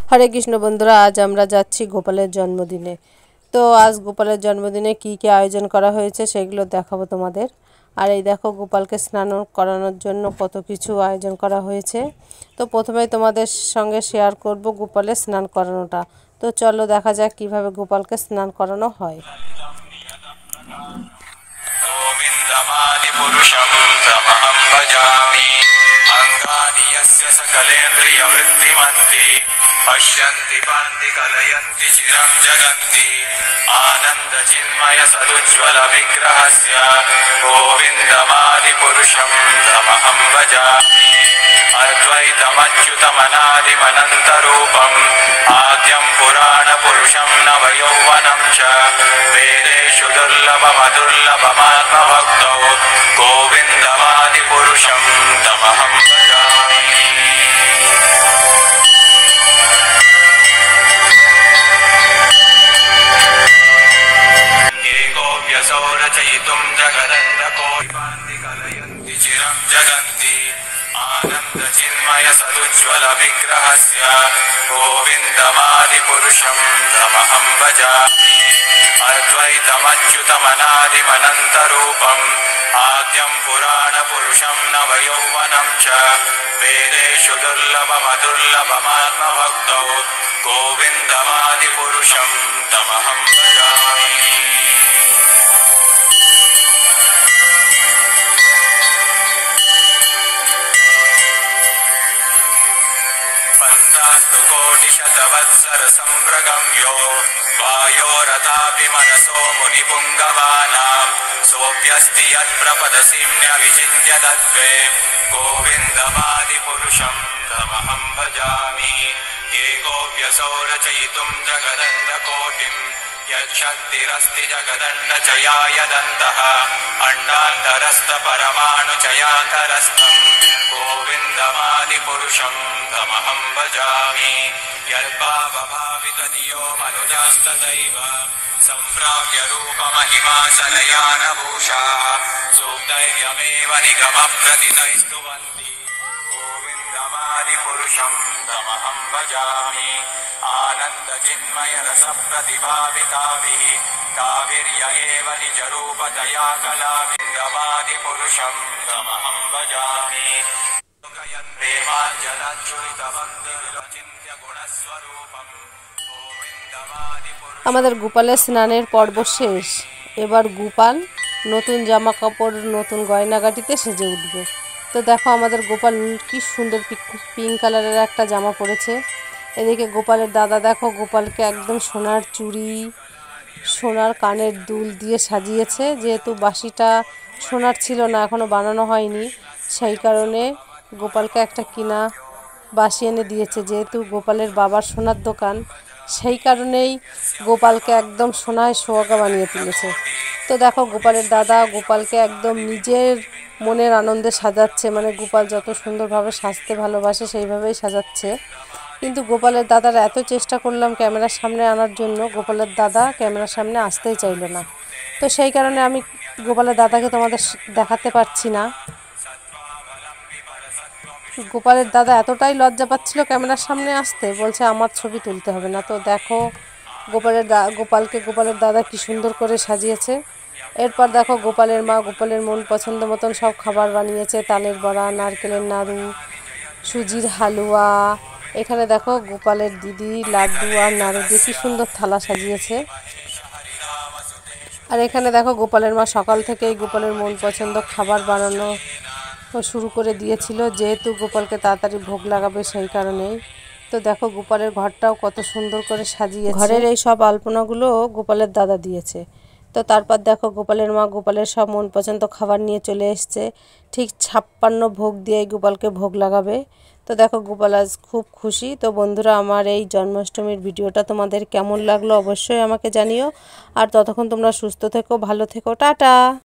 হরে কৃষ্ণ বন্ধুরা, আজ আমরা যাচ্ছি গোপালের জন্মদিনে। তো আজ গোপালের জন্মদিনে কি কি আয়োজন করা হয়েছে সেগুলো দেখাবো তোমাদের। আর এই দেখো, গোপালকে স্নান করানোর জন্য কত কিছু আয়োজন করা হয়েছে। তো প্রথমেই তোমাদের সঙ্গে শেয়ার করব গোপালের স্নান করানোটা। তো চলো দেখা যাক কিভাবে গোপালকে স্নান করানো হয়। गोविन्दमादिपुरुषं तमहं भजामि अङ्गानि यस्य सकलेन्द्रियवृत्तिमन्ति पश्यन्ति पान्ति कलयन्ति चिरं जगन्ति आनन्दचिन्मयसदुज्ज्वलविग्रहस्य गोविन्दमादिपुरुषं तमहं भजामि अद्वैतमच्युतमनादिमनन्तरूपम् आद्यं पुराणपुरुषं नवयौवनं च वेदेषु दुर्लभमदुर्लभमात्मभक्तौ गोविन्दमादिपुरुषं तमहं भजामि एकोऽप्यसौ रचयितुं जगदण्डकोटिपान्ति कलयन्ति चिरं जगन्ति आनन्दचिन्मयसदुज्ज्वलविग्रहस्य गोविन्दमादिपुरुषं तमहं भजामि अद्वैतमच्युतमनादिमनन्तरूपम् आद्यं पुराणपुरुषं नवयौवनं च वेदेषु दुर्लभमदुर्लभमात्मभक्तौ गोविन्दमादिपुरुषं तमहं भजामि पन्तास्तु कोटिशतवत्सरसम्भ्रगम्यो वायोरथापि मनसो मुनिपुङ्गवानां सोऽप्यस्ति यत्प्रपदसिम्न्यविचिन्त्य तत्त्वे गोविन्दमादिपुरुषं तमहं भजामि एकोऽप्यसौ रचयितुं जगदण्डकोटिं यच्छक्तिरस्ति जगदण्डचयायदन्तः अण्डान्तरस्थपरमाणुचयान्तरस्थं गोविन्दमादिपुरुषं तमहं भजामि यद्भावभावितधियो मनुजास्तथैव सम्प्राप्य रूपमहिमासनयानभूषाः सूक्तैर्यमेव निगमप्रतितैस्तुवन्ति गोविन्दमादिपुरुषं तमहं भजामि आनन्दचिन्मयरसप्रतिभाविताभिः ताभिर्य एव निजरूपतया कलाविन्दमादिपुरुषं तमहं भजामि আমাদের গোপালের স্নানের পর্ব শেষ। এবার গোপাল নতুন জামা কাপড়, নতুন গয়নাগাটিতে সেজে উঠবে। তো দেখো, আমাদের গোপাল কি সুন্দর পিঙ্ক কালারের একটা জামা পরেছে। এদিকে গোপালের দাদা দেখো, গোপালকে একদম সোনার চুড়ি, সোনার কানের দুল দিয়ে সাজিয়েছে। যেহেতু বাঁশিটা সোনার ছিল না, এখনও বানানো হয়নি, সেই কারণে গোপালকে একটা কিনা বাঁশি এনে দিয়েছে। যেহেতু গোপালের বাবার সোনার দোকান, সেই কারণেই গোপালকে একদম সোনায় সোহাগা বানিয়ে তুলেছে। তো দেখো, গোপালের দাদা গোপালকে একদম নিজের মনের আনন্দে সাজাচ্ছে। মানে গোপাল যত সুন্দরভাবে সাজতে ভালোবাসে সেইভাবেই সাজাচ্ছে। কিন্তু গোপালের দাদার এত চেষ্টা করলাম ক্যামেরার সামনে আনার জন্য, গোপালের দাদা ক্যামেরার সামনে আসতেই চাইল না। তো সেই কারণে আমি গোপালের দাদাকে তোমাদের দেখাতে পারছি না। গোপালের দাদা এতটাই লজ্জা পাচ্ছিল ক্যামেরার সামনে আসতে, বলছে আমার ছবি তুলতে হবে না। তো দেখো, গোপালকে গোপালের দাদা কি সুন্দর করে সাজিয়েছে। এরপর দেখো, গোপালের মা গোপালের মন পছন্দ মতন সব খাবার বানিয়েছে। তালের বড়া, নারকেলের নাড়ু, সুজির হালুয়া। এখানে দেখো, গোপালের দিদি লাড্ডু আর নাড়ু দিয়ে কি সুন্দর থালা সাজিয়েছে। আর এখানে দেখো, গোপালের মা সকাল থেকেই গোপালের মন পছন্দ খাবার বানানো শুরু করে দিয়েছিল, যেহেতু গোপালকে তাড়াতাড়ি ভোগ লাগাবে সেই কারণেই। তো দেখো, গোপালের ঘরটাও কত সুন্দর করে সাজিয়েছে। ঘরের এই সব আলপনাগুলো গোপালের দাদা দিয়েছে। তো তারপর দেখো, গোপালের মা গোপালের সব মন পছন্দ খাবার নিয়ে চলে এসছে। ঠিক 56 ভোগ দিয়ে গোপালকে ভোগ লাগাবে। তো দেখো, গোপাল আজ খুব খুশি। তো বন্ধুরা, আমার এই জন্মাষ্টমীর ভিডিওটা তোমাদের কেমন লাগলো অবশ্যই আমাকে জানিও। আর ততক্ষণ তোমরা সুস্থ থেকো, ভালো থেকো, টাটা।